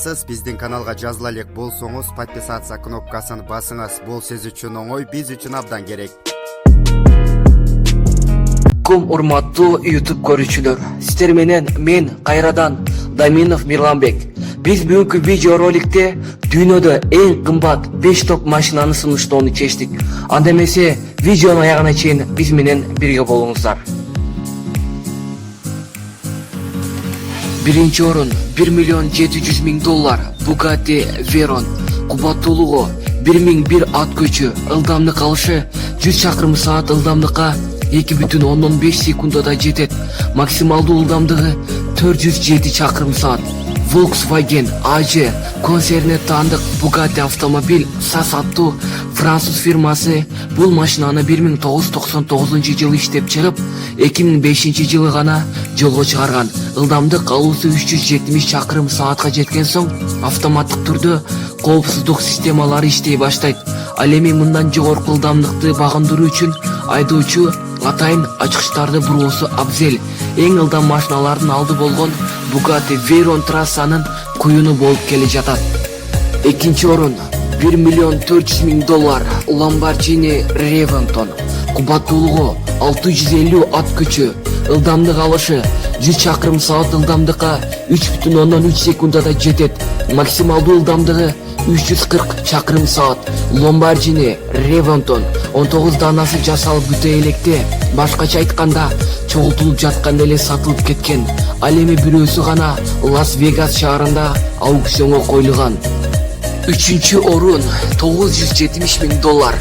Сіз биздин каналга жазыла элек болсоңуз, подписаться кнопкасын басыңыз. Бул сиз үчүн оңой, биз үчүн абдан керек. Кум урматтуу YouTube көрүүчүлөр, сиздер менен мен кайрадан Даминов Мирланбек. Биз бүгүнкү видеороликте дүйнөдө эң кымбат 5 топ машинаны сунуштоону чечтик. Анда эмесе видеонун аягына чейин биз менен бирге болуңуздар. Биринчи орун $1,700,000 Bugatti Veyron. Кубаттуулугу 1001 ат көчү, ылдамдык алышы 100 чакырым саат ылдамдыкка 2,5 секундада жетет. Максималдуу ылдамдыгы 407 чакырым саат. Volkswagen AG концернине таандык Bugatti автомобиль SAS аттуу француз фирмасы бул машинаны 1999 иштеп чыгып, 2005 жылы гана жолго чыгарган. Ылдамдык алуусу 370 чакырым саатка жеткен соң автоматтык түрдө коопсуздук системалары иштей баштайт. Ал эми мындан жогорку ылдамдыкты багындыруу үчүн айдоочу атайын ачкычтарды буруусу абзел. Эң ылдам машиналардын алды болгон Bugatti Veyron трассанын куюну болуп келе жатат. Экинчи орун $1,400,000 Lamborghini Reventon. Кубаттуулугу 650 ат күчү, ылдамдык алышы 100 чакырым саат ылдамдыкка 3,3 секундада жетет. Максималдуу ылдамдыгы 340 чакырым саат. Lamborghini Reventon 19 данасы жасалып бүтө электе, башкача айтканда чогултулуп жатканда эле сатылып кеткен. Ал эми бирөөсү гана Лас-Вегас шаарында аукционго коюлган. Үчүнчү орун $970,000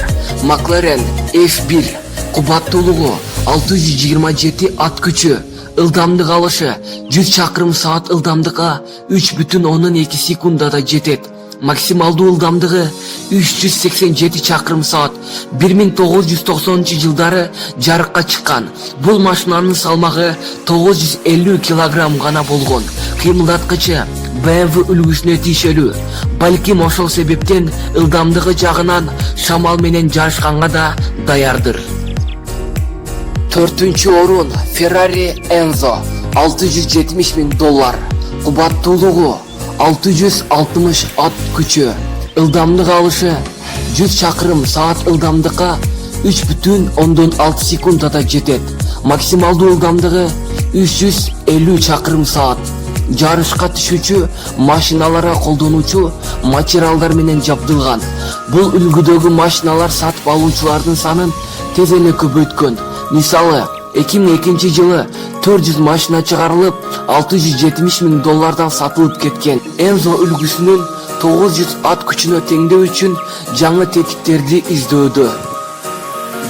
McLaren F1. Кубаттуулугу 627 ат күчү, ылдамдык алышы 100 чакырым саат ылдамдыкка 3,2 секундада жетет. Максималдуу ылдамдыгы 387 чакырым саат. 1990 жылдары жарыкка чыккан. Бул машинанын салмагы 950 килограмм гана болгон. Кыймылдаткычы BMW үлгүсүнө тиешелүү. Балким ошол себептен ылдамдыгы жагынан шамал менен жарышканга да даярдыр. Төртүнчү орун Ferrari Enzo $670,000. Кубаттуулугу 660 ат күчү, ылдамдык алышы 100 чакырым саат ылдамдыкка 3,6 секундада жетет. Максималдуу ылдамдыгы 350 чакырым саат. Жарышка түшүүчү машиналарга колдонуучу материалдар менен жабдылган. Бул үлгүдөгү машиналар сатып алуучулардын санын тез эле көбөйткөн. Мисалы 2002 жылы 400 машина чыгарылып, $670,000 сатылып кеткен. Enzo үлгүсүнүн 900 ат күчүнө теңдөө үчүн жаңы тетиктерди издөөдө.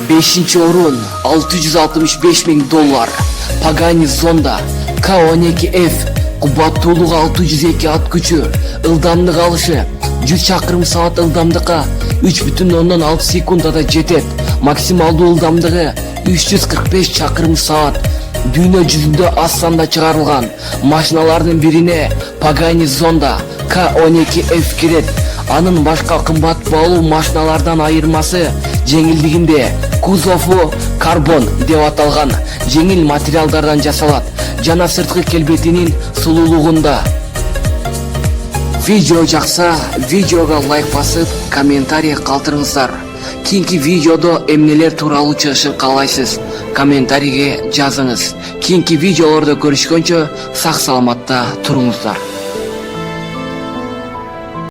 Бешинчи орун $665,000 Pagani Zonda K12F. Кубаттуулугу 602 ат күчү, ылдамдык алышы 100 чакырым саат ылдамдыкка 3,6 секундада жетет. Максималдуу ылдамдыгы 345 чакырым саат. Дүйнө жүзүндө аз санда чыгарылган машиналардын бирине Pagani Zonda K12F кирет. Анын башка кымбат баалуу машиналардан айырмасы жеңилдигинде. Кузову карбон деп аталган жеңил материалдардан жасалат жана сырткы келбетинин сулуулугунда. Видео жакса, видеого лайк басып, комментарий калтырыңыздар. Кийинки видеодо эмнелер тууралуу чыгышын каалайсыз? Комментарийге жазыңыз. Кийинки видеолордо көрүшкөнчө сак саламатта туруңуздар.